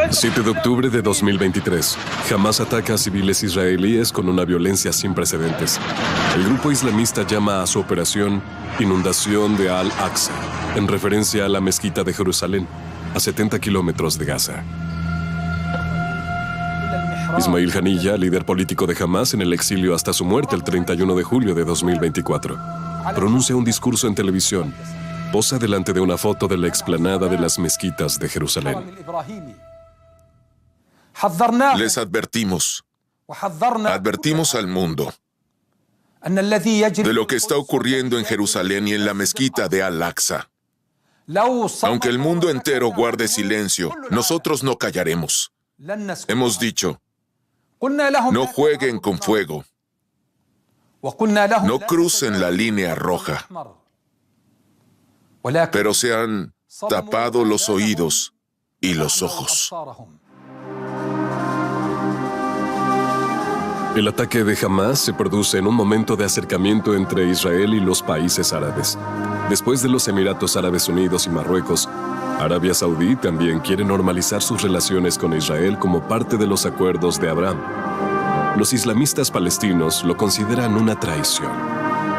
7 de octubre de 2023. Hamás ataca a civiles israelíes con una violencia sin precedentes. El grupo islamista llama a su operación Inundación de Al-Aqsa, en referencia a la mezquita de Jerusalén, a 70 kilómetros de Gaza. Ismail Haniyeh, líder político de Hamás en el exilio hasta su muerte el 31 de julio de 2024, pronuncia un discurso en televisión. Posa delante de una foto de la explanada de las mezquitas de Jerusalén. Les advertimos al mundo de lo que está ocurriendo en Jerusalén y en la mezquita de Al-Aqsa. Aunque el mundo entero guarde silencio, nosotros no callaremos. Hemos dicho, no jueguen con fuego, no crucen la línea roja, pero se han tapado los oídos y los ojos. El ataque de Hamás se produce en un momento de acercamiento entre Israel y los países árabes. Después de los Emiratos Árabes Unidos y Marruecos, Arabia Saudí también quiere normalizar sus relaciones con Israel como parte de los acuerdos de Abraham. Los islamistas palestinos lo consideran una traición.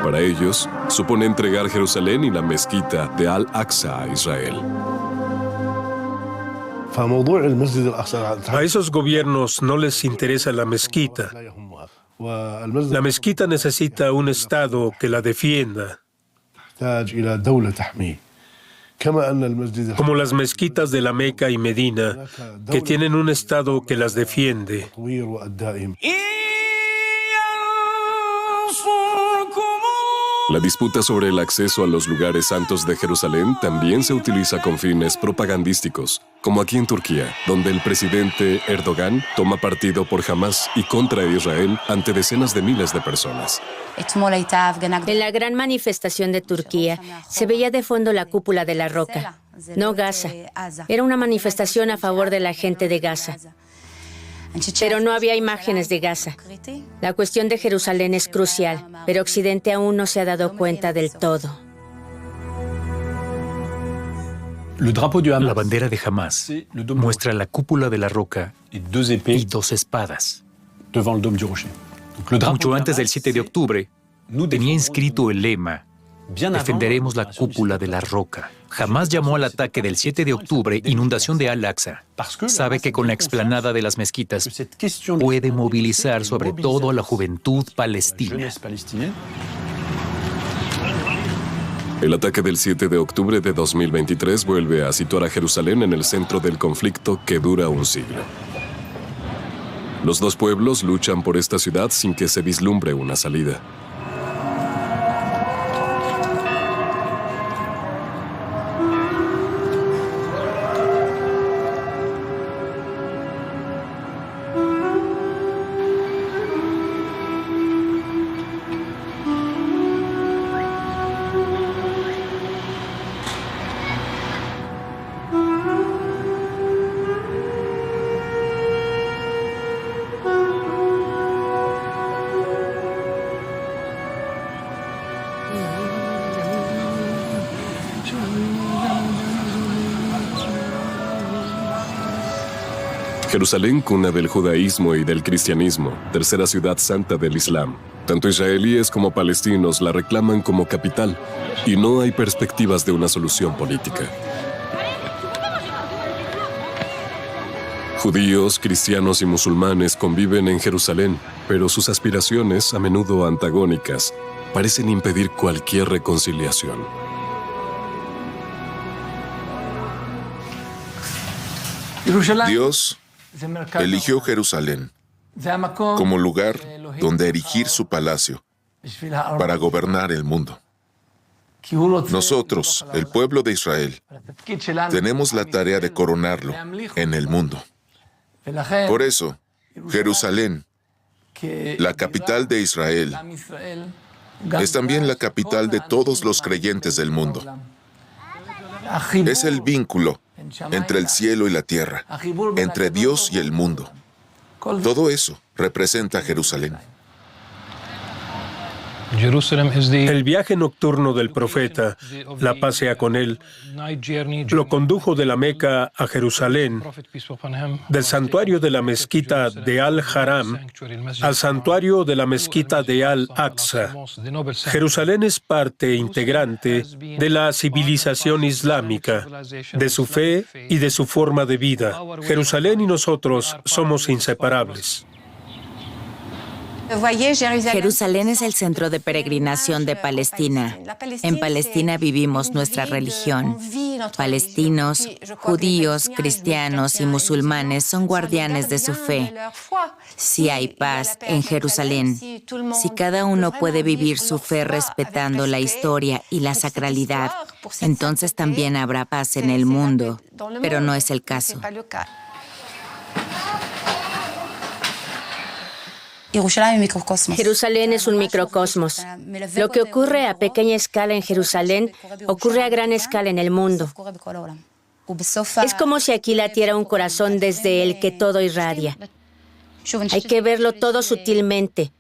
Para ellos, supone entregar Jerusalén y la mezquita de Al-Aqsa a Israel. A esos gobiernos no les interesa la mezquita. La mezquita necesita un Estado que la defienda, como las mezquitas de la Meca y Medina, que tienen un Estado que las defiende. La disputa sobre el acceso a los lugares santos de Jerusalén también se utiliza con fines propagandísticos, como aquí en Turquía, donde el presidente Erdogan toma partido por Hamás y contra Israel ante decenas de miles de personas. En la gran manifestación de Turquía se veía de fondo la cúpula de la roca, no Gaza. Era una manifestación a favor de la gente de Gaza. Pero no había imágenes de Gaza. La cuestión de Jerusalén es crucial, pero Occidente aún no se ha dado cuenta del todo. La bandera de Hamás muestra la cúpula de la roca y dos espadas. Mucho antes del 7 de octubre, tenía inscrito el lema: defenderemos la cúpula de la roca. Hamás llamó al ataque del 7 de octubre inundación de Al-Aqsa. Sabe que con la explanada de las mezquitas puede movilizar sobre todo a la juventud palestina. El ataque del 7 de octubre de 2023 vuelve a situar a Jerusalén en el centro del conflicto que dura un siglo. Los dos pueblos luchan por esta ciudad sin que se vislumbre una salida. Jerusalén, cuna del judaísmo y del cristianismo, tercera ciudad santa del Islam. Tanto israelíes como palestinos la reclaman como capital y no hay perspectivas de una solución política. Judíos, cristianos y musulmanes conviven en Jerusalén, pero sus aspiraciones, a menudo antagónicas, parecen impedir cualquier reconciliación. Dios eligió Jerusalén como lugar donde erigir su palacio para gobernar el mundo. Nosotros, el pueblo de Israel, tenemos la tarea de coronarlo en el mundo. Por eso, Jerusalén, la capital de Israel, es también la capital de todos los creyentes del mundo. Es el vínculo entre el cielo y la tierra, entre Dios y el mundo. Todo eso representa Jerusalén. El viaje nocturno del profeta, la paz sea con él, lo condujo de la Meca a Jerusalén, del santuario de la mezquita de Al-Haram al santuario de la mezquita de Al-Aqsa. Jerusalén es parte integrante de la civilización islámica, de su fe y de su forma de vida. Jerusalén y nosotros somos inseparables. Jerusalén es el centro de peregrinación de Palestina. En Palestina vivimos nuestra religión. Palestinos, judíos, cristianos y musulmanes son guardianes de su fe. Si hay paz en Jerusalén, si cada uno puede vivir su fe respetando la historia y la sacralidad, entonces también habrá paz en el mundo, pero no es el caso. Jerusalén es un microcosmos. Lo que ocurre a pequeña escala en Jerusalén ocurre a gran escala en el mundo. Es como si aquí latiera un corazón desde el que todo irradia. Hay que verlo todo sutilmente,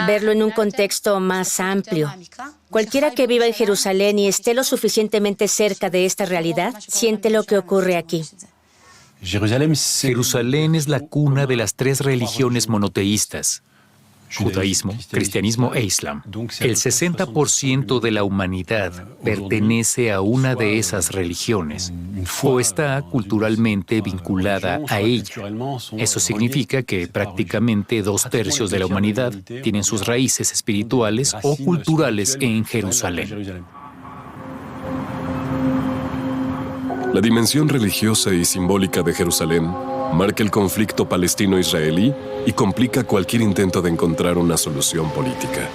verlo en un contexto más amplio. Cualquiera que viva en Jerusalén y esté lo suficientemente cerca de esta realidad, siente lo que ocurre aquí. Jerusalén es la cuna de las tres religiones monoteístas: judaísmo, cristianismo e islam. El 60% de la humanidad pertenece a una de esas religiones o está culturalmente vinculada a ella. Eso significa que prácticamente 2/3 de la humanidad tienen sus raíces espirituales o culturales en Jerusalén. La dimensión religiosa y simbólica de Jerusalén marca el conflicto palestino-israelí y complica cualquier intento de encontrar una solución política.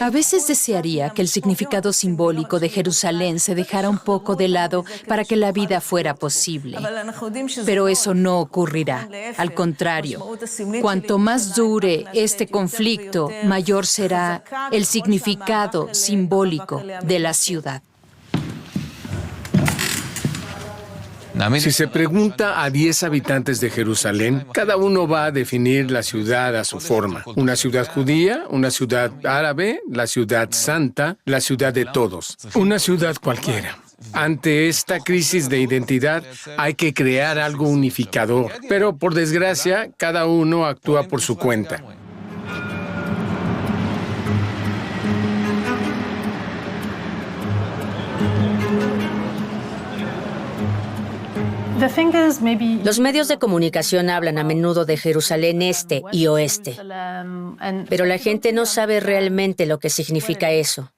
A veces desearía que el significado simbólico de Jerusalén se dejara un poco de lado para que la vida fuera posible. Pero eso no ocurrirá. Al contrario, cuanto más dure este conflicto, mayor será el significado simbólico de la ciudad. Si se pregunta a 10 habitantes de Jerusalén, cada uno va a definir la ciudad a su forma. Una ciudad judía, una ciudad árabe, la ciudad santa, la ciudad de todos. Una ciudad cualquiera. Ante esta crisis de identidad hay que crear algo unificador, pero por desgracia cada uno actúa por su cuenta. Los medios de comunicación hablan a menudo de Jerusalén Este y Oeste, pero la gente no sabe realmente lo que significa eso.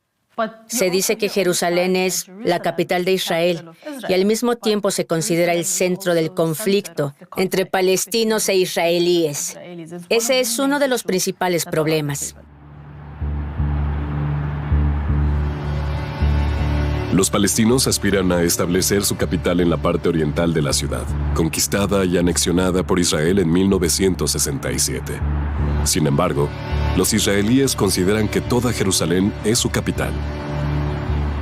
Se dice que Jerusalén es la capital de Israel y al mismo tiempo se considera el centro del conflicto entre palestinos e israelíes. Ese es uno de los principales problemas. Los palestinos aspiran a establecer su capital en la parte oriental de la ciudad, conquistada y anexionada por Israel en 1967. Sin embargo, los israelíes consideran que toda Jerusalén es su capital.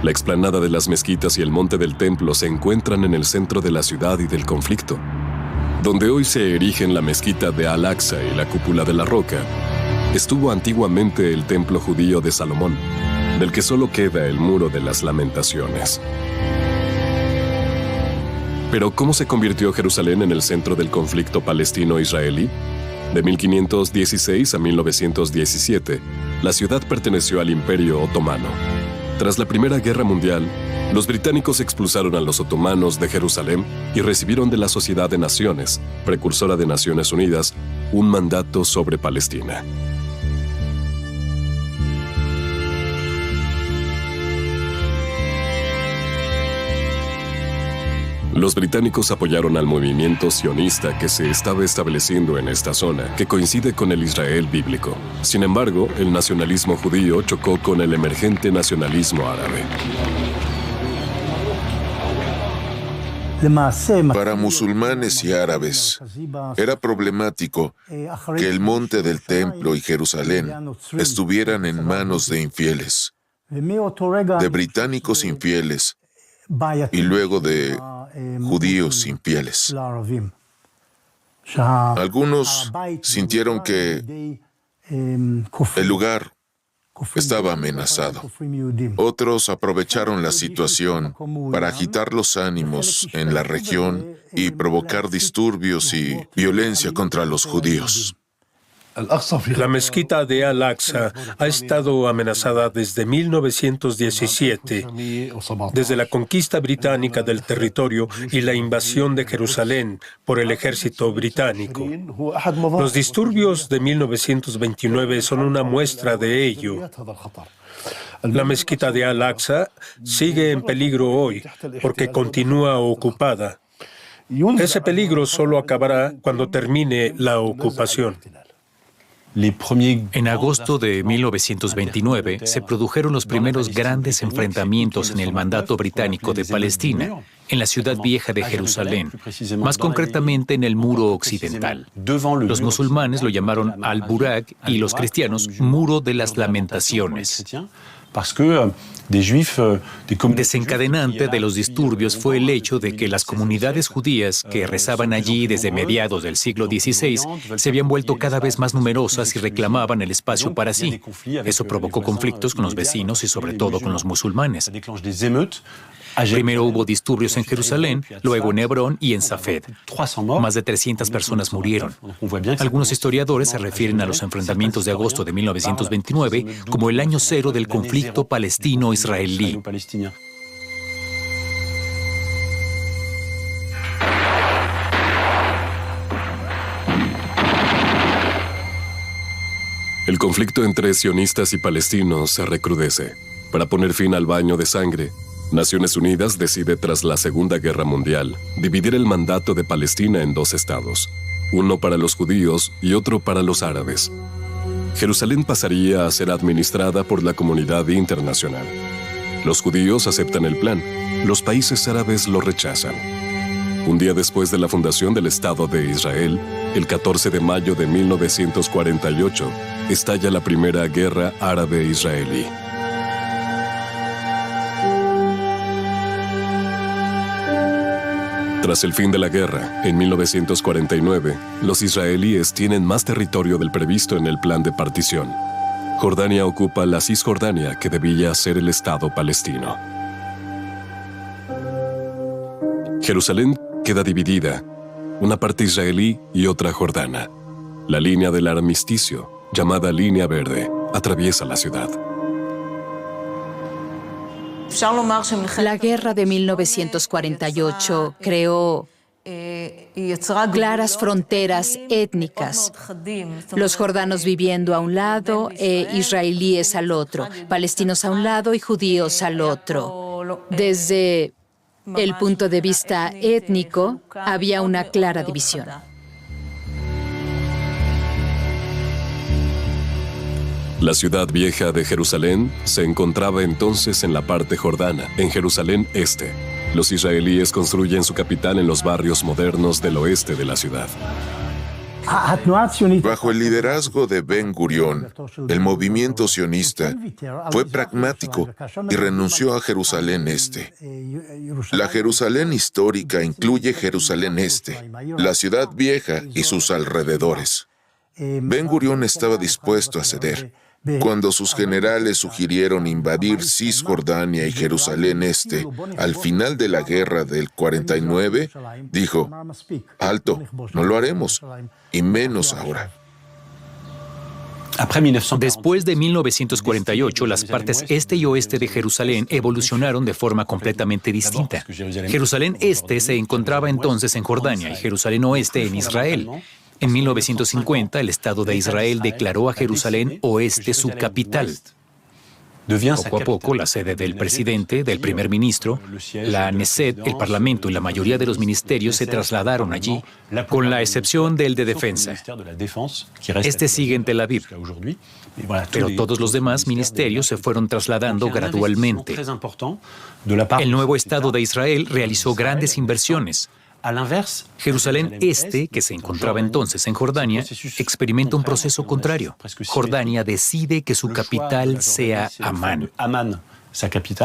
La explanada de las mezquitas y el monte del templo se encuentran en el centro de la ciudad y del conflicto. Donde hoy se erigen la mezquita de Al-Aqsa y la cúpula de la roca, estuvo antiguamente el templo judío de Salomón, del que solo queda el muro de las lamentaciones. Pero, ¿cómo se convirtió Jerusalén en el centro del conflicto palestino-israelí? De 1516 a 1917, la ciudad perteneció al Imperio Otomano. Tras la Primera Guerra Mundial, los británicos expulsaron a los otomanos de Jerusalén y recibieron de la Sociedad de Naciones, precursora de Naciones Unidas, un mandato sobre Palestina. Los británicos apoyaron al movimiento sionista que se estaba estableciendo en esta zona, que coincide con el Israel bíblico. Sin embargo, el nacionalismo judío chocó con el emergente nacionalismo árabe. Para musulmanes y árabes, era problemático que el monte del templo y Jerusalén estuvieran en manos de infieles, de británicos infieles y luego de judíos infieles. Algunos sintieron que el lugar estaba amenazado. Otros aprovecharon la situación para agitar los ánimos en la región y provocar disturbios y violencia contra los judíos. La mezquita de Al-Aqsa ha estado amenazada desde 1917, desde la conquista británica del territorio y la invasión de Jerusalén por el ejército británico. Los disturbios de 1929 son una muestra de ello. La mezquita de Al-Aqsa sigue en peligro hoy porque continúa ocupada. Ese peligro solo acabará cuando termine la ocupación. En agosto de 1929 se produjeron los primeros grandes enfrentamientos en el mandato británico de Palestina, en la ciudad vieja de Jerusalén, más concretamente en el muro occidental. Los musulmanes lo llamaron Al-Burak y los cristianos Muro de las Lamentaciones. Desencadenante de los disturbios fue el hecho de que las comunidades judías que rezaban allí desde mediados del siglo XVI se habían vuelto cada vez más numerosas y reclamaban el espacio para sí. Eso provocó conflictos con los vecinos y sobre todo con los musulmanes. Primero hubo disturbios en Jerusalén, luego en Hebrón y en Safed. Más de 300 personas murieron. Algunos historiadores se refieren a los enfrentamientos de agosto de 1929 como el año cero del conflicto palestino-israelí. El conflicto entre sionistas y palestinos se recrudece. Para poner fin al baño de sangre, Naciones Unidas decide tras la Segunda Guerra Mundial dividir el mandato de Palestina en dos estados, uno para los judíos y otro para los árabes. Jerusalén pasaría a ser administrada por la comunidad internacional. Los judíos aceptan el plan, los países árabes lo rechazan. Un día después de la fundación del Estado de Israel, el 14 de mayo de 1948, estalla la primera guerra árabe-israelí. Tras el fin de la guerra, en 1949, los israelíes tienen más territorio del previsto en el plan de partición. Jordania ocupa la Cisjordania, que debía ser el Estado palestino. Jerusalén queda dividida, una parte israelí y otra jordana. La línea del armisticio, llamada Línea Verde, atraviesa la ciudad. La guerra de 1948 creó claras fronteras étnicas, los jordanos viviendo a un lado e israelíes al otro, palestinos a un lado y judíos al otro. Desde el punto de vista étnico, había una clara división. La ciudad vieja de Jerusalén se encontraba entonces en la parte jordana, en Jerusalén Este. Los israelíes construyen su capital en los barrios modernos del oeste de la ciudad. Bajo el liderazgo de Ben Gurión, el movimiento sionista fue pragmático y renunció a Jerusalén Este. La Jerusalén histórica incluye Jerusalén Este, la ciudad vieja y sus alrededores. Ben Gurión estaba dispuesto a ceder. Cuando sus generales sugirieron invadir Cisjordania y Jerusalén Este al final de la guerra del 49, dijo: «Alto, no lo haremos, y menos ahora». Después de 1948, las partes este y oeste de Jerusalén evolucionaron de forma completamente distinta. Jerusalén Este se encontraba entonces en Jordania y Jerusalén Oeste en Israel. En 1950, el Estado de Israel declaró a Jerusalén Oeste su capital. Poco a poco, la sede del presidente, del primer ministro, la Knesset, el Parlamento y la mayoría de los ministerios se trasladaron allí, con la excepción del de Defensa. Este sigue en Tel Aviv, pero todos los demás ministerios se fueron trasladando gradualmente. El nuevo Estado de Israel realizó grandes inversiones. Jerusalén Este, que se encontraba entonces en Jordania, experimenta un proceso contrario. Jordania decide que su capital sea Amán.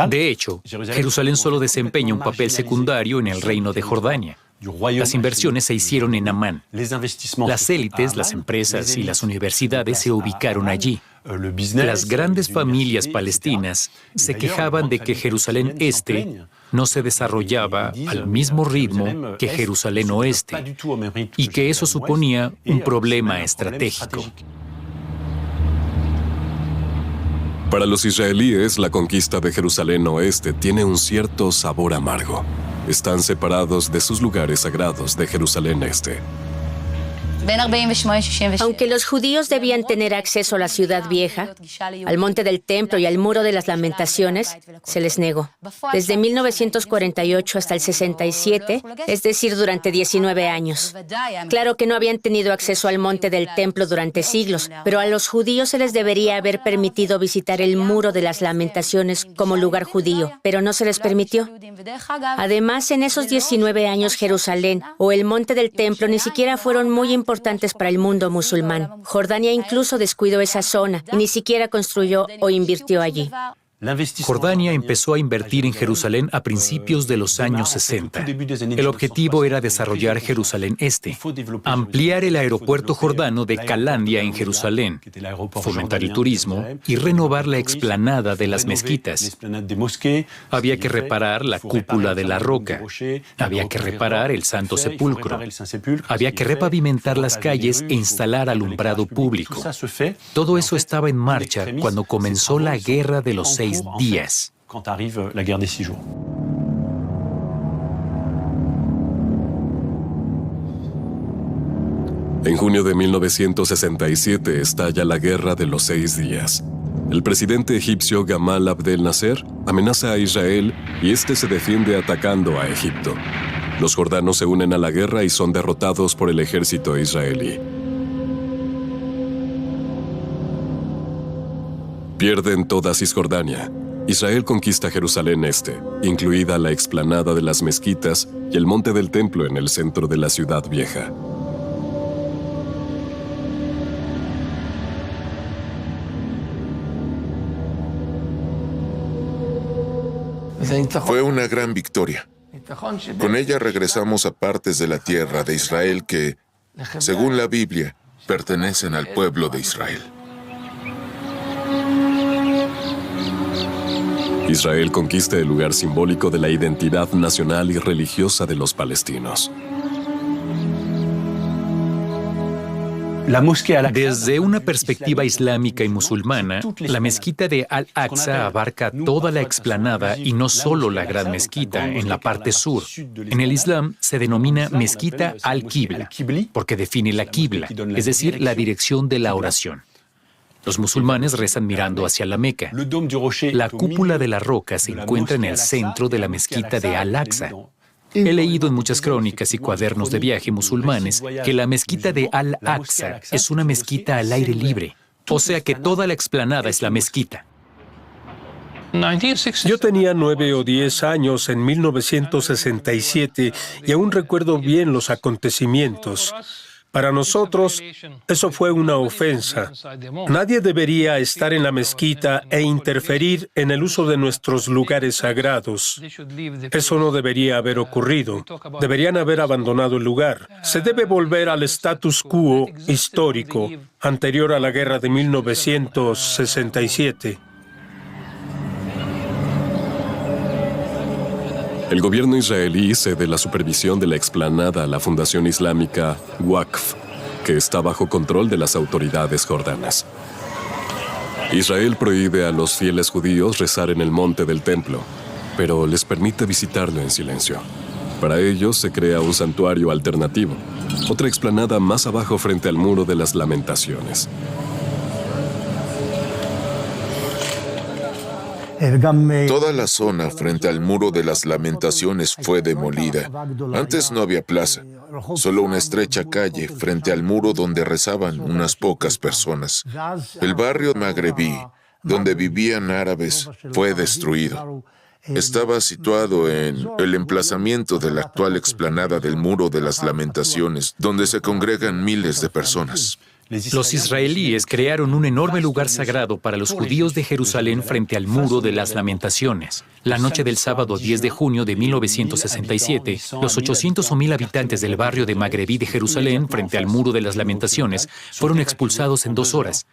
De hecho, Jerusalén solo desempeña un papel secundario en el reino de Jordania. Las inversiones se hicieron en Amán. Las élites, las empresas y las universidades se ubicaron allí. Las grandes familias palestinas se quejaban de que Jerusalén Este no se desarrollaba al mismo ritmo que Jerusalén Oeste y que eso suponía un problema estratégico. Para los israelíes, la conquista de Jerusalén Oeste tiene un cierto sabor amargo. Están separados de sus lugares sagrados de Jerusalén Este. Aunque los judíos debían tener acceso a la ciudad vieja, al monte del templo y al muro de las lamentaciones, se les negó. Desde 1948 hasta el 67, es decir, durante 19 años. Claro que no habían tenido acceso al monte del templo durante siglos, pero a los judíos se les debería haber permitido visitar el muro de las lamentaciones como lugar judío, pero no se les permitió. Además, en esos 19 años, Jerusalén o el monte del templo ni siquiera fueron muy importantes para el mundo musulmán. Jordania incluso descuidó esa zona y ni siquiera construyó o invirtió allí. Jordania empezó a invertir en Jerusalén a principios de los años 60. El objetivo era desarrollar Jerusalén Este, ampliar el aeropuerto jordano de Calandia en Jerusalén, fomentar el turismo y renovar la explanada de las mezquitas. Había que reparar la cúpula de la roca, había que reparar el Santo Sepulcro, había que repavimentar las calles e instalar alumbrado público. Todo eso estaba en marcha cuando comenzó la Guerra de los 6 días. En junio de 1967 estalla la Guerra de los 6 días. El presidente egipcio Gamal Abdel Nasser amenaza a Israel y este se defiende atacando a Egipto. Los jordanos se unen a la guerra y son derrotados por el ejército israelí. Pierden toda Cisjordania. Israel conquista Jerusalén Este, incluida la explanada de las mezquitas y el monte del templo en el centro de la ciudad vieja. Fue una gran victoria. Con ella regresamos a partes de la tierra de Israel que, según la Biblia, pertenecen al pueblo de Israel. Israel conquista el lugar simbólico de la identidad nacional y religiosa de los palestinos. Desde una perspectiva islámica y musulmana, la mezquita de Al-Aqsa abarca toda la explanada y no solo la gran mezquita en la parte sur. En el Islam se denomina mezquita al-Qibla, porque define la Qibla, es decir, la dirección de la oración. Los musulmanes rezan mirando hacia la Meca. La cúpula de la roca se encuentra en el centro de la mezquita de Al-Aqsa. He leído en muchas crónicas y cuadernos de viaje musulmanes que la mezquita de Al-Aqsa es una mezquita al aire libre, o sea que toda la explanada es la mezquita. Yo tenía 9 o 10 años en 1967 y aún recuerdo bien los acontecimientos. Para nosotros, eso fue una ofensa. Nadie debería estar en la mezquita e interferir en el uso de nuestros lugares sagrados. Eso no debería haber ocurrido. Deberían haber abandonado el lugar. Se debe volver al status quo histórico anterior a la guerra de 1967. El gobierno israelí cede la supervisión de la explanada a la fundación islámica Waqf, que está bajo control de las autoridades jordanas. Israel prohíbe a los fieles judíos rezar en el monte del templo, pero les permite visitarlo en silencio. Para ellos se crea un santuario alternativo, otra explanada más abajo frente al muro de las lamentaciones. Toda la zona frente al muro de las lamentaciones fue demolida. Antes no había plaza, solo una estrecha calle frente al muro donde rezaban unas pocas personas. El barrio magrebí, donde vivían árabes, fue destruido. Estaba situado en el emplazamiento de la actual explanada del Muro de las Lamentaciones, donde se congregan miles de personas. Los israelíes crearon un enorme lugar sagrado para los judíos de Jerusalén frente al Muro de las Lamentaciones. La noche del sábado 10 de junio de 1967, los 800 o 1000 habitantes del barrio de Magrebí de Jerusalén frente al Muro de las Lamentaciones fueron expulsados en 2 horas.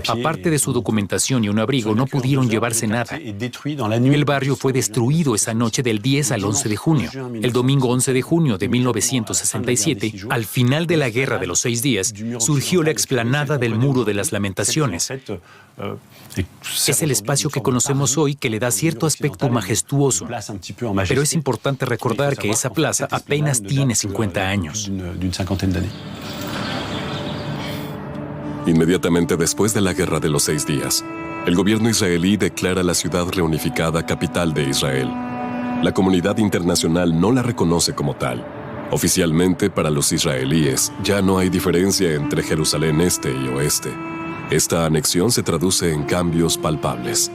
Aparte de su documentación y un abrigo, no pudieron llevarse nada. El barrio fue destruido esa noche del 10 al 11 de junio. El domingo 11 de junio de 1967, al final de la Guerra de los 6 días, surgió la explanada del Muro de las Lamentaciones. Es el espacio que conocemos hoy que le da cierto aspecto majestuoso. Pero es importante recordar que esa plaza apenas tiene 50 años. Inmediatamente después de la Guerra de los 6 días, el gobierno israelí declara la ciudad reunificada capital de Israel. La comunidad internacional no la reconoce como tal. Oficialmente, para los israelíes, ya no hay diferencia entre Jerusalén Este y Oeste. Esta anexión se traduce en cambios palpables.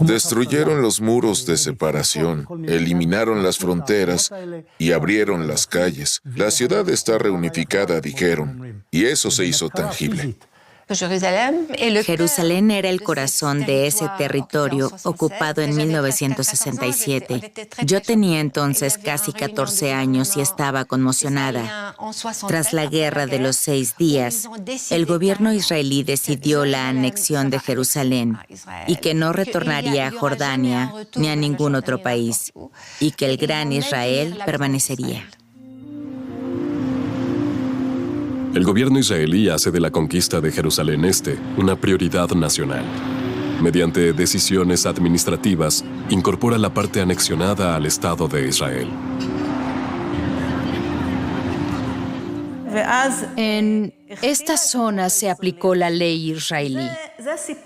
Destruyeron los muros de separación, eliminaron las fronteras y abrieron las calles. La ciudad está reunificada, dijeron, y eso se hizo tangible. Jerusalén era el corazón de ese territorio ocupado en 1967. Yo tenía entonces casi 14 años y estaba conmocionada. Tras la Guerra de los 6 días, el gobierno israelí decidió la anexión de Jerusalén y que no retornaría a Jordania ni a ningún otro país, y que el gran Israel permanecería. El gobierno israelí hace de la conquista de Jerusalén Este una prioridad nacional. Mediante decisiones administrativas, incorpora la parte anexionada al Estado de Israel. En esta zona se aplicó la ley israelí,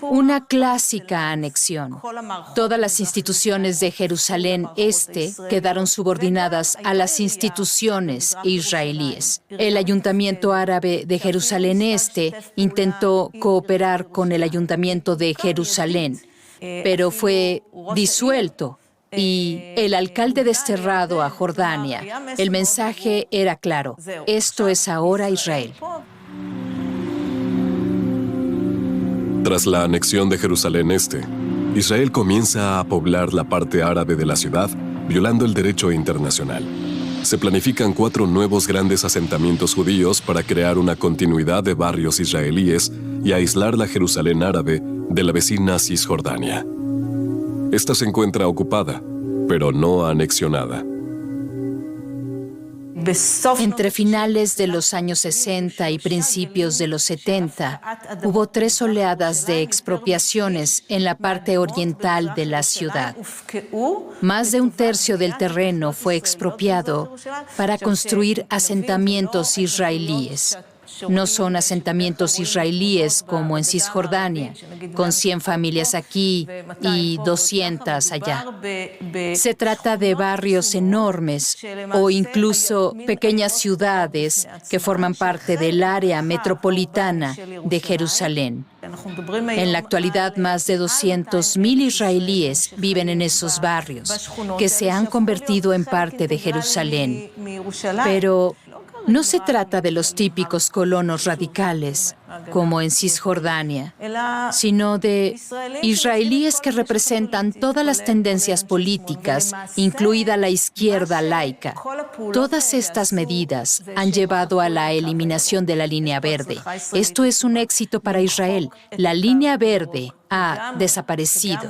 una clásica anexión. Todas las instituciones de Jerusalén Este quedaron subordinadas a las instituciones israelíes. El Ayuntamiento Árabe de Jerusalén Este intentó cooperar con el Ayuntamiento de Jerusalén, pero fue disuelto. Y el alcalde desterrado a Jordania. El mensaje era claro: esto es ahora Israel. Tras la anexión de Jerusalén Este, Israel comienza a poblar la parte árabe de la ciudad, violando el derecho internacional. Se planifican 4 nuevos grandes asentamientos judíos para crear una continuidad de barrios israelíes y aislar la Jerusalén árabe de la vecina Cisjordania. Esta se encuentra ocupada, pero no anexionada. Entre finales de los años 60 y principios de los 70, hubo 3 oleadas de expropiaciones en la parte oriental de la ciudad. Más de 1/3 del terreno fue expropiado para construir asentamientos israelíes. No son asentamientos israelíes como en Cisjordania, con 100 familias aquí y 200 allá. Se trata de barrios enormes o incluso pequeñas ciudades que forman parte del área metropolitana de Jerusalén. En la actualidad, más de 200,000 israelíes viven en esos barrios, que se han convertido en parte de Jerusalén. Pero no se trata de los típicos colonos radicales, como en Cisjordania, sino de israelíes que representan todas las tendencias políticas, incluida la izquierda laica. Todas estas medidas han llevado a la eliminación de la línea verde. Esto es un éxito para Israel. La línea verde ha desaparecido.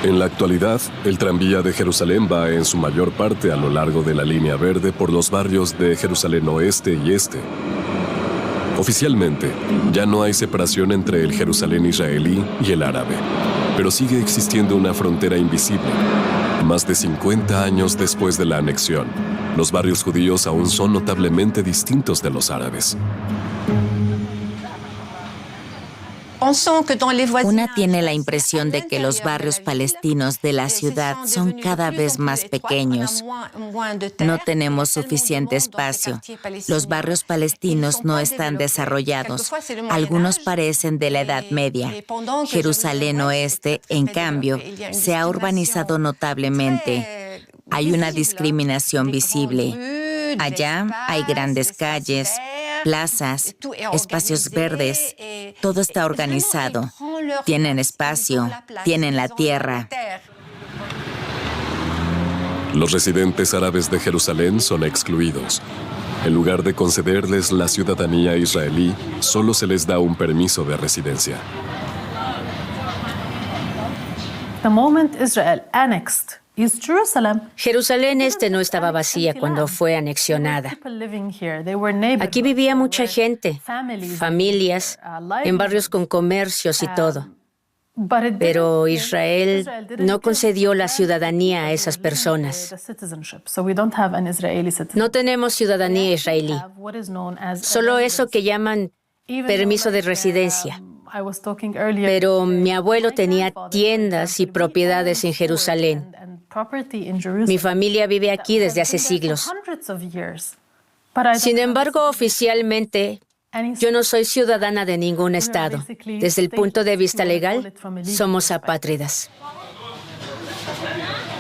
En la actualidad, el tranvía de Jerusalén va en su mayor parte a lo largo de la línea verde por los barrios de Jerusalén Oeste y Este. Oficialmente, ya no hay separación entre el Jerusalén israelí y el árabe, pero sigue existiendo una frontera invisible. Más de 50 años después de la anexión, los barrios judíos aún son notablemente distintos de los árabes. Una tiene la impresión de que los barrios palestinos de la ciudad son cada vez más pequeños. No tenemos suficiente espacio. Los barrios palestinos no están desarrollados. Algunos parecen de la Edad Media. Jerusalén Oeste, en cambio, se ha urbanizado notablemente. Hay una discriminación visible. Allá hay grandes calles, plazas, espacios verdes. Todo está organizado. Tienen espacio, tienen la tierra. Los residentes árabes de Jerusalén son excluidos. En lugar de concederles la ciudadanía israelí, solo se les da un permiso de residencia. The moment Israel annexed Jerusalén Este no estaba vacía cuando fue anexionada. Aquí vivía mucha gente, familias, en barrios con comercios y todo. Pero Israel no concedió la ciudadanía a esas personas. No tenemos ciudadanía israelí, solo eso que llaman permiso de residencia. Pero mi abuelo tenía tiendas y propiedades en Jerusalén. Mi familia vive aquí desde hace siglos. Sin embargo, oficialmente, yo no soy ciudadana de ningún estado. Desde el punto de vista legal, somos apátridas.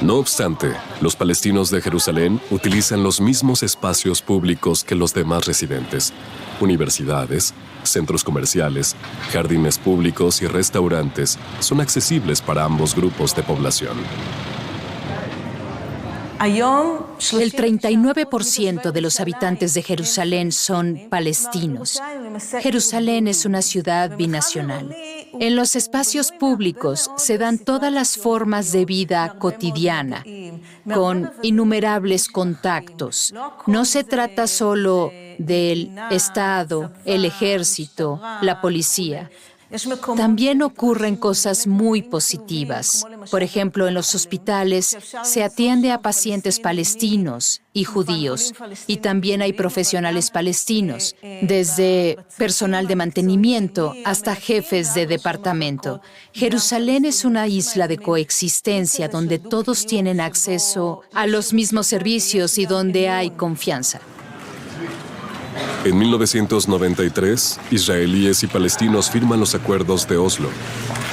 No obstante, los palestinos de Jerusalén utilizan los mismos espacios públicos que los demás residentes. Universidades, centros comerciales, jardines públicos y restaurantes son accesibles para ambos grupos de población. El 39% de los habitantes de Jerusalén son palestinos. Jerusalén es una ciudad binacional. En los espacios públicos se dan todas las formas de vida cotidiana, con innumerables contactos. No se trata solo del Estado, el ejército, la policía. También ocurren cosas muy positivas. Por ejemplo, en los hospitales se atiende a pacientes palestinos y judíos, y también hay profesionales palestinos, desde personal de mantenimiento hasta jefes de departamento. Jerusalén es una isla de coexistencia donde todos tienen acceso a los mismos servicios y donde hay confianza. En 1993, israelíes y palestinos firman los acuerdos de Oslo.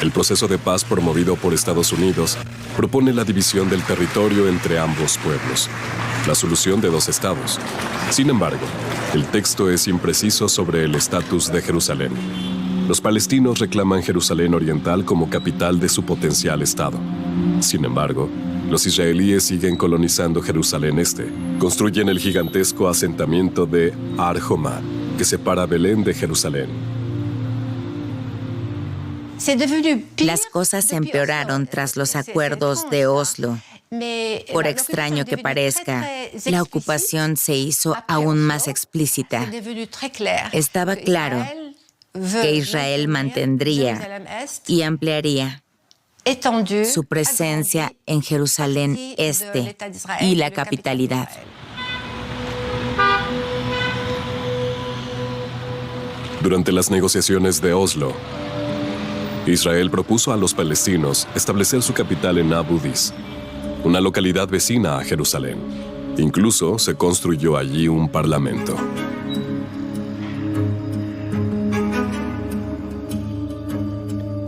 El proceso de paz promovido por Estados Unidos propone la división del territorio entre ambos pueblos, la solución de dos estados. Sin embargo, el texto es impreciso sobre el estatus de Jerusalén. Los palestinos reclaman Jerusalén Oriental como capital de su potencial estado. Sin embargo, los israelíes siguen colonizando Jerusalén Este. Construyen el gigantesco asentamiento de Har Homa, que separa Belén de Jerusalén. Las cosas empeoraron tras los acuerdos de Oslo. Por extraño que parezca, la ocupación se hizo aún más explícita. Estaba claro que Israel mantendría y ampliaría su presencia en Jerusalén Este y la capitalidad. Durante las negociaciones de Oslo, Israel propuso a los palestinos establecer su capital en Abu Dis, una localidad vecina a Jerusalén. Incluso se construyó allí un parlamento.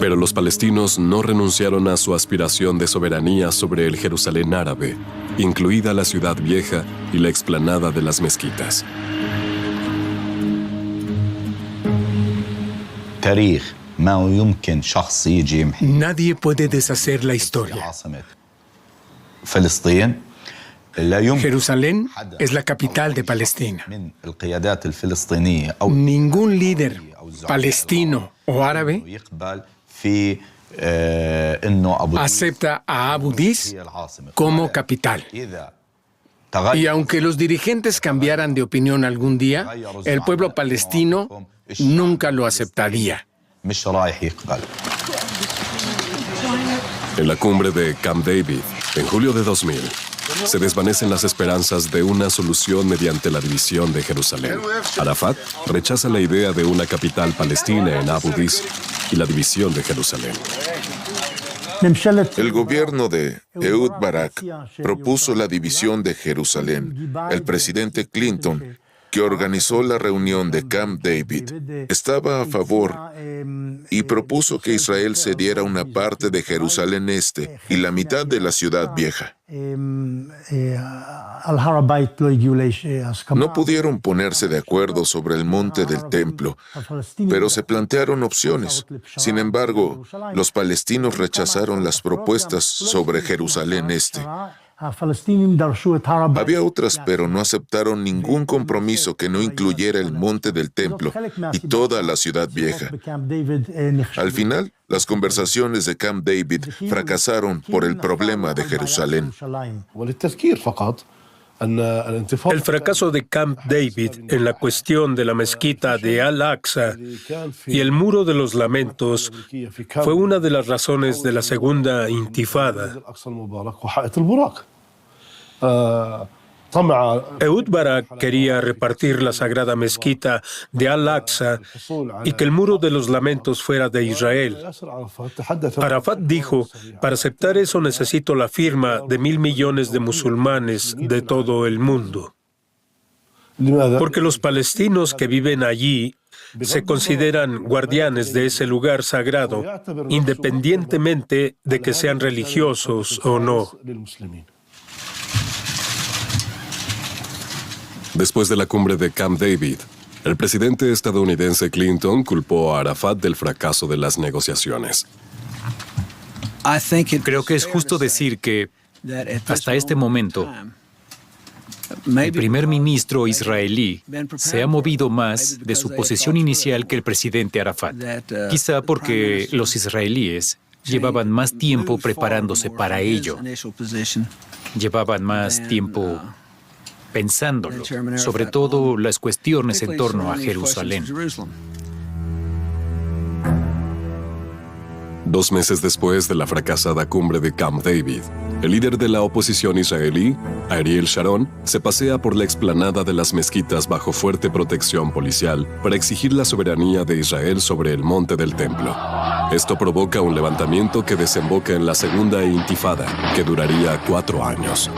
Pero los palestinos no renunciaron a su aspiración de soberanía sobre el Jerusalén árabe, incluida la ciudad vieja y la explanada de las mezquitas. Nadie puede deshacer la historia. Jerusalén es la capital de Palestina. Ningún líder palestino o árabe acepta a Abu Dis como capital. Y aunque los dirigentes cambiaran de opinión algún día, el pueblo palestino nunca lo aceptaría. En la cumbre de Camp David, en julio de 2000, se desvanecen las esperanzas de una solución mediante la división de Jerusalén. Arafat rechaza la idea de una capital palestina en Abu Dis y la división de Jerusalén. El gobierno de Ehud Barak propuso la división de Jerusalén. El presidente Clinton, que organizó la reunión de Camp David, estaba a favor y propuso que Israel cediera una parte de Jerusalén Este y la mitad de la Ciudad Vieja. No pudieron ponerse de acuerdo sobre el monte del templo, pero se plantearon opciones. Sin embargo, los palestinos rechazaron las propuestas sobre Jerusalén Este. Había otras, pero no aceptaron ningún compromiso que no incluyera el monte del templo y toda la Ciudad Vieja. Al final, las conversaciones de Camp David fracasaron por el problema de Jerusalén. El fracaso de Camp David en la cuestión de la mezquita de Al-Aqsa y el Muro de los Lamentos fue una de las razones de la Segunda Intifada. Ehud Barak quería repartir la sagrada mezquita de Al-Aqsa y que el Muro de los Lamentos fuera de Israel. Arafat dijo, para aceptar eso necesito la firma de 1.000 millones de musulmanes de todo el mundo. Porque los palestinos que viven allí se consideran guardianes de ese lugar sagrado, independientemente de que sean religiosos o no. Después de la cumbre de Camp David, el presidente estadounidense Clinton culpó a Arafat del fracaso de las negociaciones. Creo que es justo decir que, hasta este momento, el primer ministro israelí se ha movido más de su posición inicial que el presidente Arafat. Quizá porque los israelíes llevaban más tiempo preparándose para ello. Llevaban más tiempo pensándolo, sobre todo las cuestiones en torno a Jerusalén. 2 meses después de la fracasada cumbre de Camp David, el líder de la oposición israelí, Ariel Sharon, se pasea por la explanada de las mezquitas bajo fuerte protección policial para exigir la soberanía de Israel sobre el monte del templo. Esto provoca un levantamiento que desemboca en la Segunda Intifada, que duraría 4 años.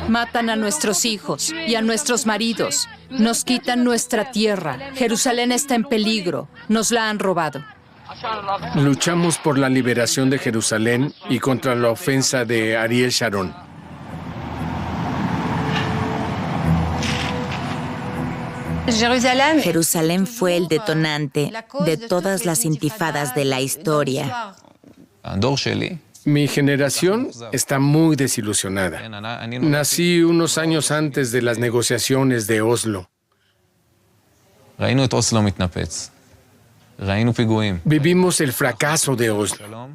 Matan a nuestros hijos y a nuestros maridos. Nos quitan nuestra tierra. Jerusalén está en peligro. Nos la han robado. Luchamos por la liberación de Jerusalén y contra la ofensa de Ariel Sharon. Jerusalén fue el detonante de todas las intifadas de la historia. Mi generación está muy desilusionada. Nací unos años antes de las negociaciones de Oslo. Vivimos el fracaso de Oslo.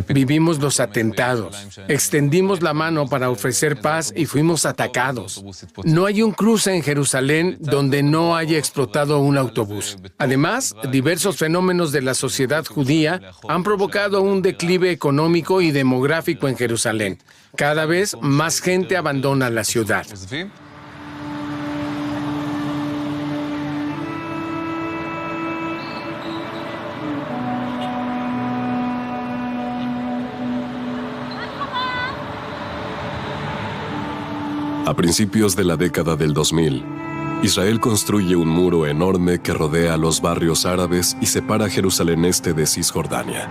Vivimos los atentados. Extendimos la mano para ofrecer paz y fuimos atacados. No hay un cruce en Jerusalén donde no haya explotado un autobús. Además, diversos fenómenos de la sociedad judía han provocado un declive económico y demográfico en Jerusalén. Cada vez más gente abandona la ciudad. A principios de la década del 2000, Israel construye un muro enorme que rodea los barrios árabes y separa Jerusalén Este de Cisjordania.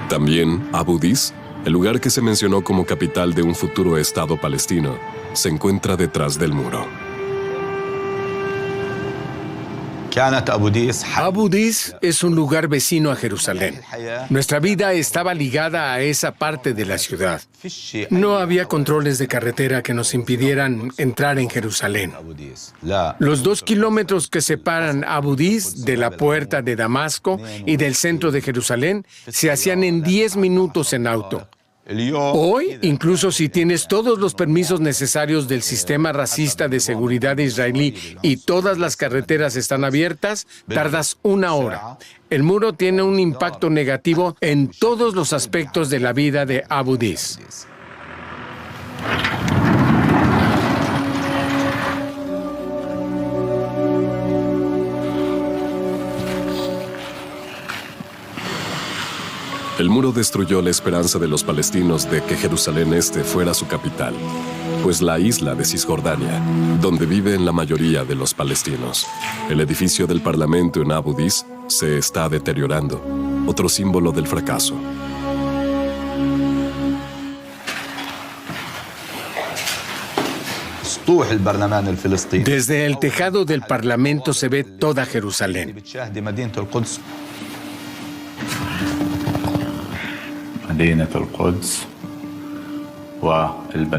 También Abu Dis, el lugar que se mencionó como capital de un futuro Estado palestino, se encuentra detrás del muro. Abu Dis es un lugar vecino a Jerusalén. Nuestra vida estaba ligada a esa parte de la ciudad. No había controles de carretera que nos impidieran entrar en Jerusalén. Los 2 kilómetros que separan Abu Dis de la puerta de Damasco y del centro de Jerusalén se hacían en 10 minutos en auto. Hoy, incluso si tienes todos los permisos necesarios del sistema racista de seguridad israelí y todas las carreteras están abiertas, tardas 1 hora. El muro tiene un impacto negativo en todos los aspectos de la vida de Abu Dis. El muro destruyó la esperanza de los palestinos de que Jerusalén Este fuera su capital, pues la isla de Cisjordania, donde viven la mayoría de los palestinos. El edificio del Parlamento en Abu Dis se está deteriorando, otro símbolo del fracaso. Desde el tejado del Parlamento se ve toda Jerusalén.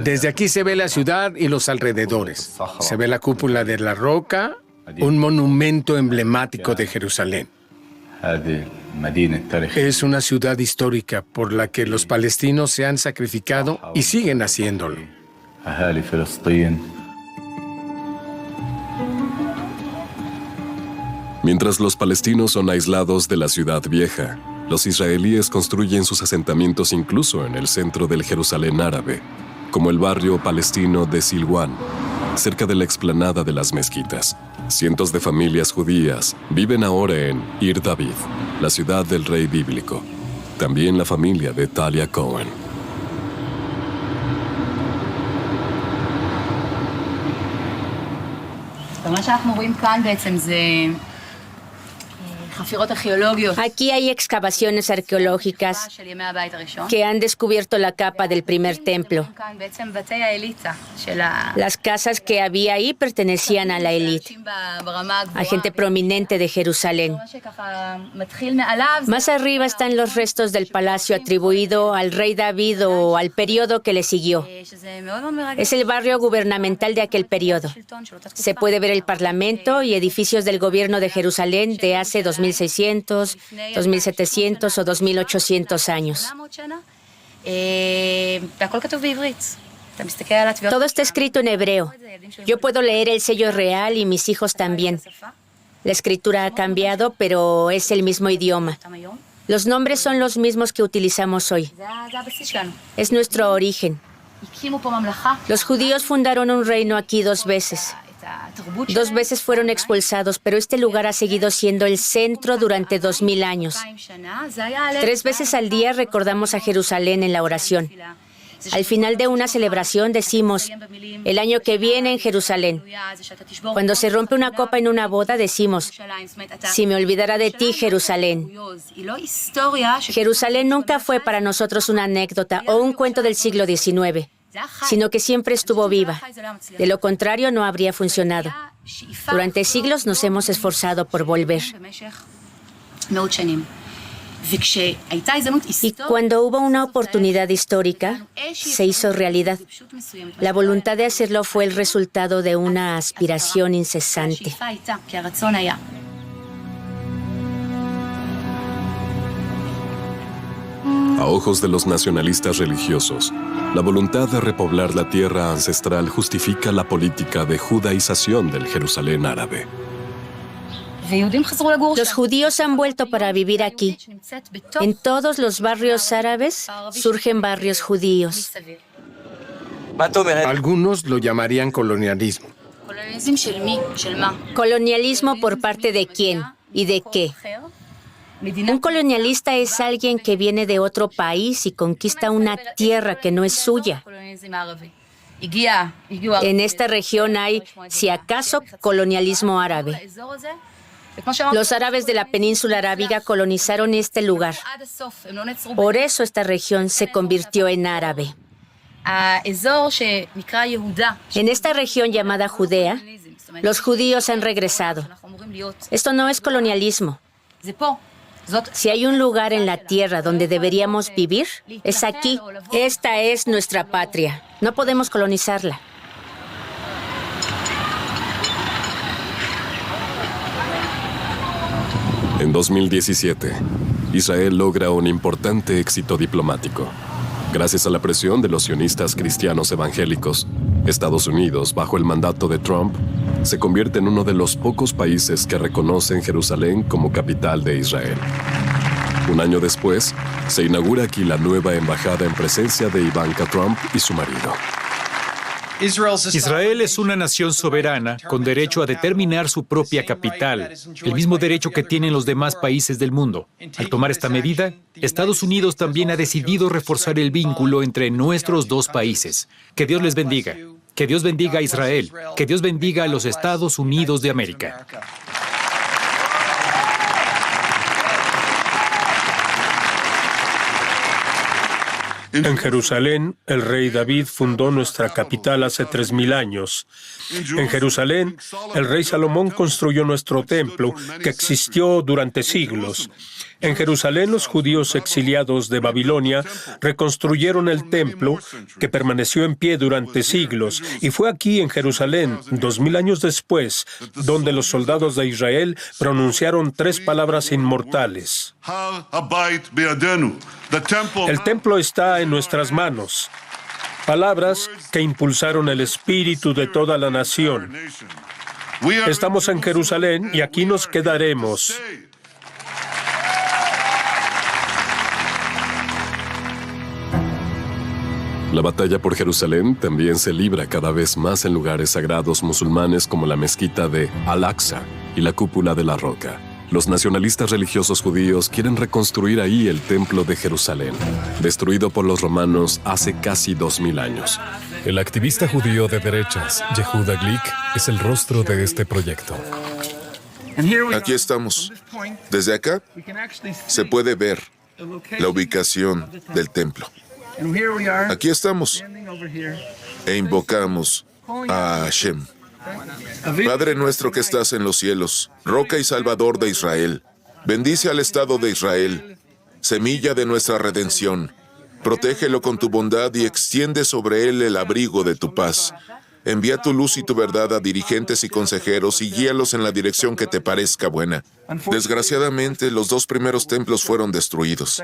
Desde aquí se ve la ciudad y los alrededores. Se ve la cúpula de la roca, un monumento emblemático de Jerusalén. Es una ciudad histórica por la que los palestinos se han sacrificado y siguen haciéndolo. Mientras los palestinos son aislados de la ciudad vieja, los israelíes construyen sus asentamientos incluso en el centro del Jerusalén árabe, como el barrio palestino de Silwan, cerca de la explanada de las mezquitas. Cientos de familias judías viven ahora en Ir David, la ciudad del rey bíblico. También la familia de Talia Cohen. Aquí hay excavaciones arqueológicas que han descubierto la capa del primer templo. Las casas que había ahí pertenecían a la élite, a gente prominente de Jerusalén. Más arriba están los restos del palacio atribuido al rey David o al periodo que le siguió. Es el barrio gubernamental de aquel periodo. Se puede ver el parlamento y edificios del gobierno de Jerusalén de hace 2600, 2700 o 2800 años. Todo está escrito en hebreo. Yo puedo leer el sello real y mis hijos también. La escritura ha cambiado, pero es el mismo idioma. Los nombres son los mismos que utilizamos hoy. Es nuestro origen. Los judíos fundaron un reino aquí 2 veces. 2 veces fueron expulsados, pero este lugar ha seguido siendo el centro durante 2000 años. 3 veces al día recordamos a Jerusalén en la oración. Al final de una celebración decimos, el año que viene en Jerusalén. Cuando se rompe una copa en una boda decimos, si me olvidara de ti, Jerusalén. Jerusalén nunca fue para nosotros una anécdota o un cuento del siglo XIX, sino que siempre estuvo viva. De lo contrario, no habría funcionado. Durante siglos nos hemos esforzado por volver. Y cuando hubo una oportunidad histórica, se hizo realidad. La voluntad de hacerlo fue el resultado de una aspiración incesante. A ojos de los nacionalistas religiosos, la voluntad de repoblar la tierra ancestral justifica la política de judaización del Jerusalén árabe. Los judíos han vuelto para vivir aquí. En todos los barrios árabes surgen barrios judíos. Algunos lo llamarían colonialismo. ¿Colonialismo por parte de quién y de qué? Un colonialista es alguien que viene de otro país y conquista una tierra que no es suya. En esta región hay, si acaso, colonialismo árabe. Los árabes de la península arábiga colonizaron este lugar. Por eso esta región se convirtió en árabe. En esta región llamada Judea, los judíos han regresado. Esto no es colonialismo. Si hay un lugar en la tierra donde deberíamos vivir, es aquí. Esta es nuestra patria. No podemos colonizarla. En 2017, Israel logra un importante éxito diplomático. Gracias a la presión de los sionistas cristianos evangélicos, Estados Unidos, bajo el mandato de Trump, se convierte en uno de los pocos países que reconocen Jerusalén como capital de Israel. Un año después, se inaugura aquí la nueva embajada en presencia de Ivanka Trump y su marido. Israel es una nación soberana con derecho a determinar su propia capital, el mismo derecho que tienen los demás países del mundo. Al tomar esta medida, Estados Unidos también ha decidido reforzar el vínculo entre nuestros dos países. Que Dios les bendiga. Que Dios bendiga a Israel. Que Dios bendiga a los Estados Unidos de América. En Jerusalén, el rey David fundó nuestra capital hace 3000 años. En Jerusalén, el rey Salomón construyó nuestro templo, que existió durante siglos. En Jerusalén, los judíos exiliados de Babilonia reconstruyeron el templo, que permaneció en pie durante siglos. Y fue aquí, en Jerusalén, 2000 años después, donde los soldados de Israel pronunciaron 3 palabras inmortales. El templo está en nuestras manos. Palabras que impulsaron el espíritu de toda la nación. Estamos en Jerusalén y aquí nos quedaremos. La batalla por Jerusalén también se libra cada vez más en lugares sagrados musulmanes como la mezquita de Al-Aqsa y la cúpula de la Roca. Los nacionalistas religiosos judíos quieren reconstruir ahí el templo de Jerusalén, destruido por los romanos hace casi 2000 años. El activista judío de derechas, Yehuda Glick, es el rostro de este proyecto. Aquí estamos. Desde acá se puede ver la ubicación del templo. Aquí estamos e invocamos a Hashem. Padre nuestro que estás en los cielos, roca y salvador de Israel, bendice al Estado de Israel, semilla de nuestra redención. Protégelo con tu bondad y extiende sobre él el abrigo de tu paz. Envía tu luz y tu verdad a dirigentes y consejeros y guíalos en la dirección que te parezca buena. Desgraciadamente, los 2 primeros templos fueron destruidos,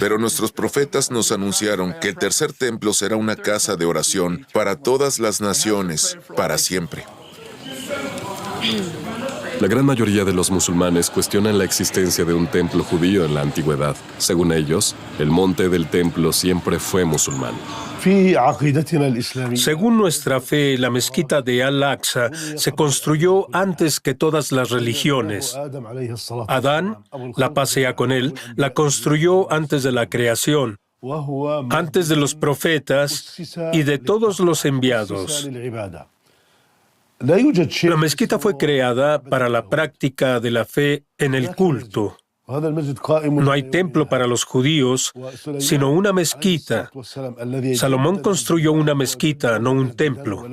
pero nuestros profetas nos anunciaron que el tercer templo será una casa de oración para todas las naciones, para siempre. La gran mayoría de los musulmanes cuestionan la existencia de un templo judío en la antigüedad. Según ellos, el monte del templo siempre fue musulmán. Según nuestra fe, la mezquita de Al-Aqsa se construyó antes que todas las religiones. Adán, la paz sea con él, la construyó antes de la creación, antes de los profetas y de todos los enviados. La mezquita fue creada para la práctica de la fe en el culto. No hay templo para los judíos, sino una mezquita. Salomón construyó una mezquita, no un templo.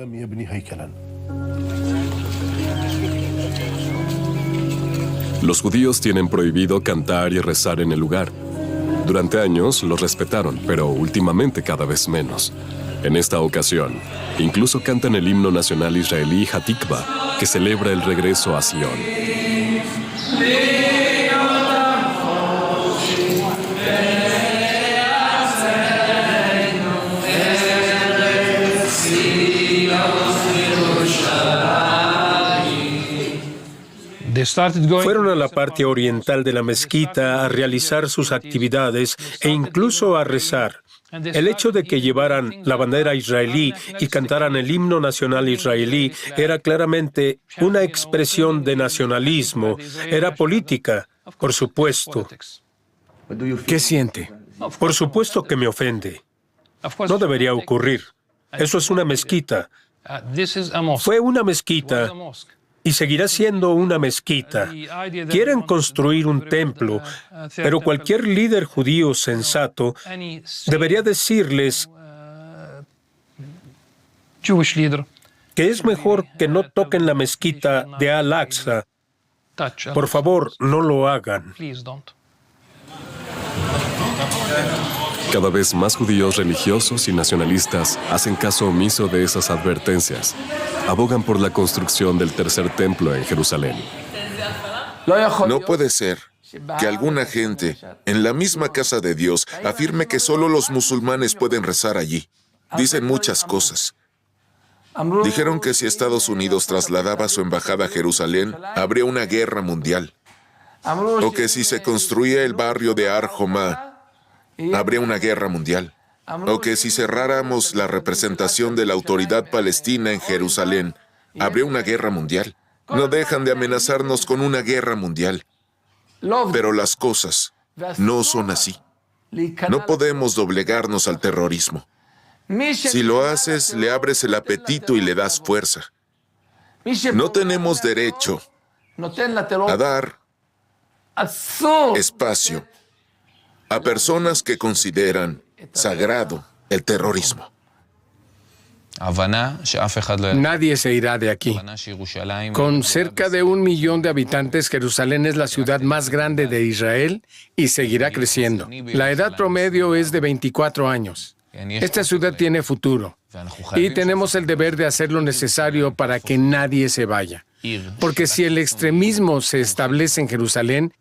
Los judíos tienen prohibido cantar y rezar en el lugar. Durante años los respetaron, pero últimamente cada vez menos. En esta ocasión, incluso cantan el himno nacional israelí Hatikva, que celebra el regreso a Sion. Fueron a la parte oriental de la mezquita a realizar sus actividades e incluso a rezar. El hecho de que llevaran la bandera israelí y cantaran el himno nacional israelí era claramente una expresión de nacionalismo, era política, por supuesto. ¿Qué siente? Por supuesto que me ofende. No debería ocurrir. Eso es una mezquita. Fue una mezquita y seguirá siendo una mezquita. Quieren construir un templo, pero cualquier líder judío sensato debería decirles que es mejor que no toquen la mezquita de Al-Aqsa. Por favor, no lo hagan. Cada vez más judíos religiosos y nacionalistas hacen caso omiso de esas advertencias. Abogan por la construcción del tercer templo en Jerusalén. No puede ser que alguna gente en la misma casa de Dios afirme que solo los musulmanes pueden rezar allí. Dicen muchas cosas. Dijeron que si Estados Unidos trasladaba su embajada a Jerusalén, habría una guerra mundial. O que si se construía el barrio de Har Jomá, habría una guerra mundial. O que si cerráramos la representación de la autoridad palestina en Jerusalén, habría una guerra mundial. No dejan de amenazarnos con una guerra mundial. Pero las cosas no son así. No podemos doblegarnos al terrorismo. Si lo haces, le abres el apetito y le das fuerza. No tenemos derecho a dar espacio a personas que consideran sagrado el terrorismo. Nadie se irá de aquí. Con cerca de 1 millón de habitantes, Jerusalén es la ciudad más grande de Israel y seguirá creciendo. La edad promedio es de 24 años. Esta ciudad tiene futuro y tenemos el deber de hacer lo necesario para que nadie se vaya. Porque si el extremismo se establece en Jerusalén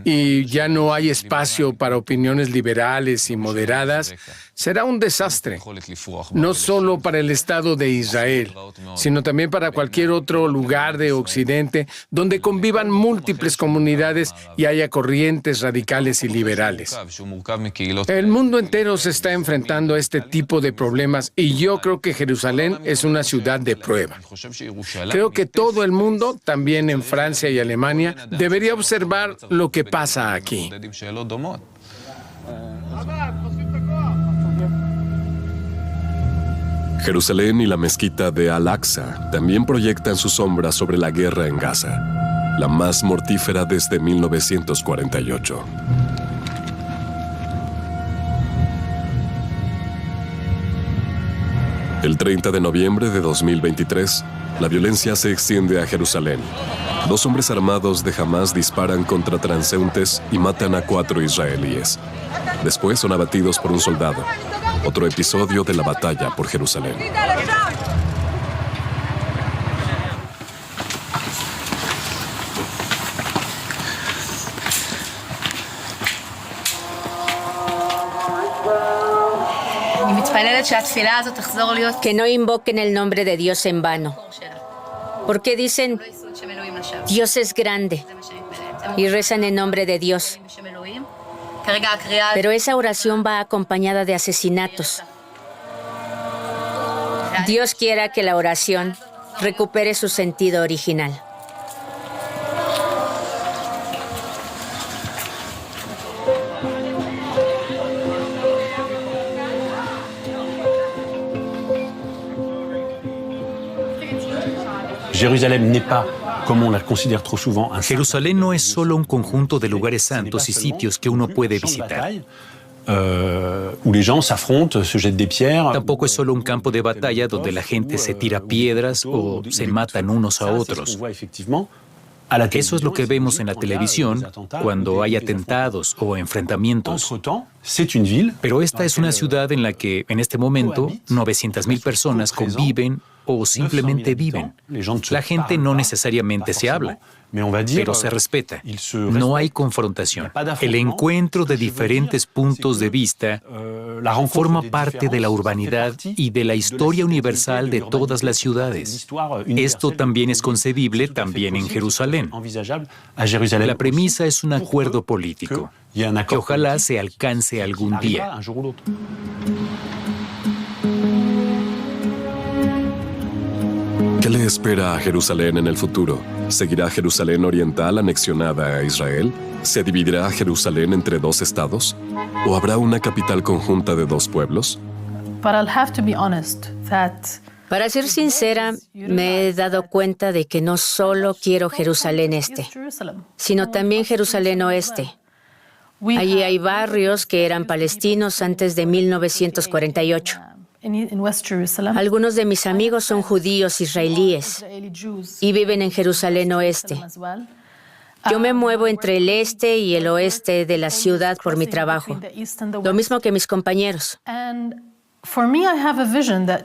y ya no hay espacio para opiniones liberales y moderadas, será un desastre, no solo para el Estado de Israel, sino también para cualquier otro lugar de Occidente donde convivan múltiples comunidades y haya corrientes radicales y liberales. El mundo entero se está enfrentando a este tipo de problemas y yo creo que Jerusalén es una ciudad de prueba. Creo que todo el mundo, también en Francia y Alemania, debería observar lo que pasa aquí. Jerusalén y la mezquita de Al-Aqsa también proyectan su sombra sobre la guerra en Gaza, la más mortífera desde 1948. El 30 de noviembre de 2023, la violencia se extiende a Jerusalén. 2 hombres armados de Hamás disparan contra transeúntes y matan a 4 israelíes. Después son abatidos por un soldado. Otro episodio de la batalla por Jerusalén. Que no invoquen el nombre de Dios en vano. Porque dicen, Dios es grande, y rezan en nombre de Dios. Pero esa oración va acompañada de asesinatos. Dios quiera que la oración recupere su sentido original. Jerusalén no es solo un conjunto de lugares santos y sitios que uno puede visitar. Tampoco es solo un campo de batalla donde la gente se tira piedras o se matan unos a otros. Eso es lo que vemos en la televisión cuando hay atentados o enfrentamientos. Pero esta es una ciudad en la que, en este momento, 900,000 personas conviven o simplemente viven. La gente no necesariamente se habla, pero se respeta. No hay confrontación. El encuentro de diferentes puntos de vista forma parte de la urbanidad y de la historia universal de todas las ciudades. Esto también es concebible también en Jerusalén. La premisa es un acuerdo político, que ojalá se alcance algún día. ¿Qué le espera a Jerusalén en el futuro? ¿Seguirá Jerusalén Oriental anexionada a Israel? ¿Se dividirá Jerusalén entre 2 estados? ¿O habrá una capital conjunta de 2 pueblos? Para ser sincera, me he dado cuenta de que no solo quiero Jerusalén Este, sino también Jerusalén Oeste. Allí hay barrios que eran palestinos antes de 1948. Algunos de mis amigos son judíos israelíes y viven en Jerusalén Oeste. Yo me muevo entre el este y el oeste de la ciudad por mi trabajo, lo mismo que mis compañeros.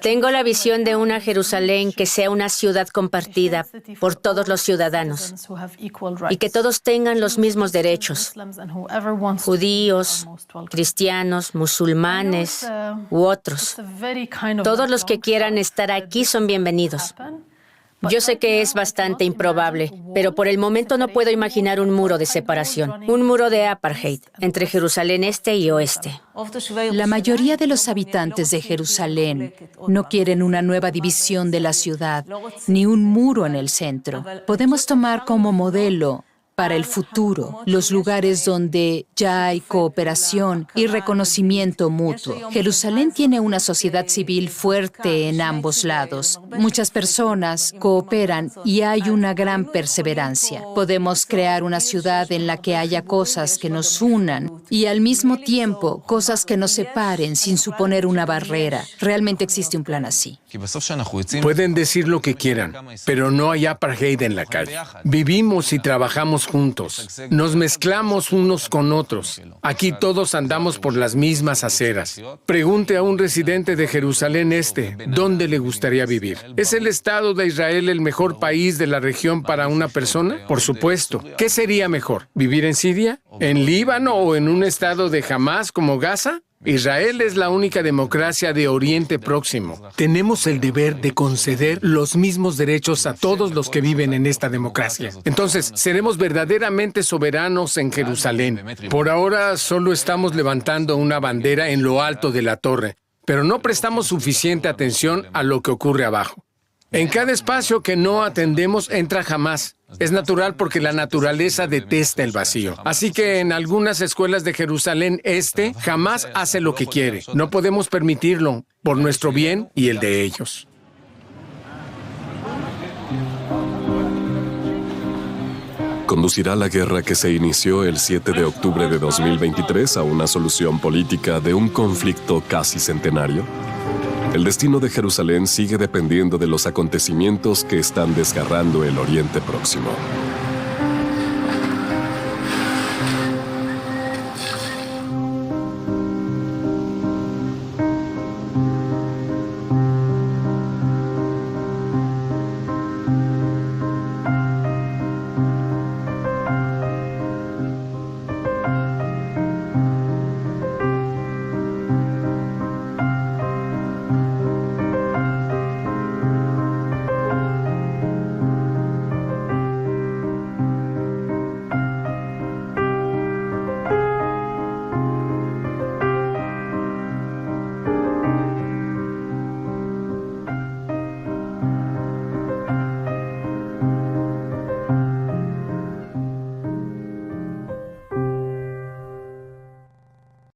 Tengo la visión de una Jerusalén que sea una ciudad compartida por todos los ciudadanos y que todos tengan los mismos derechos. Judíos, cristianos, musulmanes u otros. Todos los que quieran estar aquí son bienvenidos. Yo sé que es bastante improbable, pero por el momento no puedo imaginar un muro de separación, un muro de apartheid entre Jerusalén Este y Oeste. La mayoría de los habitantes de Jerusalén no quieren una nueva división de la ciudad, ni un muro en el centro. Podemos tomar como modelo para el futuro los lugares donde ya hay cooperación y reconocimiento mutuo. Jerusalén tiene una sociedad civil fuerte en ambos lados. Muchas personas cooperan y hay una gran perseverancia. Podemos crear una ciudad en la que haya cosas que nos unan y al mismo tiempo cosas que nos separen sin suponer una barrera. Realmente existe un plan así. Pueden decir lo que quieran, pero no hay apartheid en la calle. Vivimos y trabajamos juntos. Nos mezclamos unos con otros. Aquí todos andamos por las mismas aceras. Pregunte a un residente de Jerusalén Este, ¿dónde le gustaría vivir? ¿Es el Estado de Israel el mejor país de la región para una persona? Por supuesto. ¿Qué sería mejor? ¿Vivir en Siria? ¿En Líbano o en un estado de Hamás como Gaza? Israel es la única democracia de Oriente Próximo. Tenemos el deber de conceder los mismos derechos a todos los que viven en esta democracia. Entonces, seremos verdaderamente soberanos en Jerusalén. Por ahora, solo estamos levantando una bandera en lo alto de la torre, pero no prestamos suficiente atención a lo que ocurre abajo. En cada espacio que no atendemos entra Hamás. Es natural porque la naturaleza detesta el vacío. Así que en algunas escuelas de Jerusalén Este, Hamás hace lo que quiere. No podemos permitirlo por nuestro bien y el de ellos. ¿Conducirá la guerra que se inició el 7 de octubre de 2023 a una solución política de un conflicto casi centenario? El destino de Jerusalén sigue dependiendo de los acontecimientos que están desgarrando el Oriente Próximo.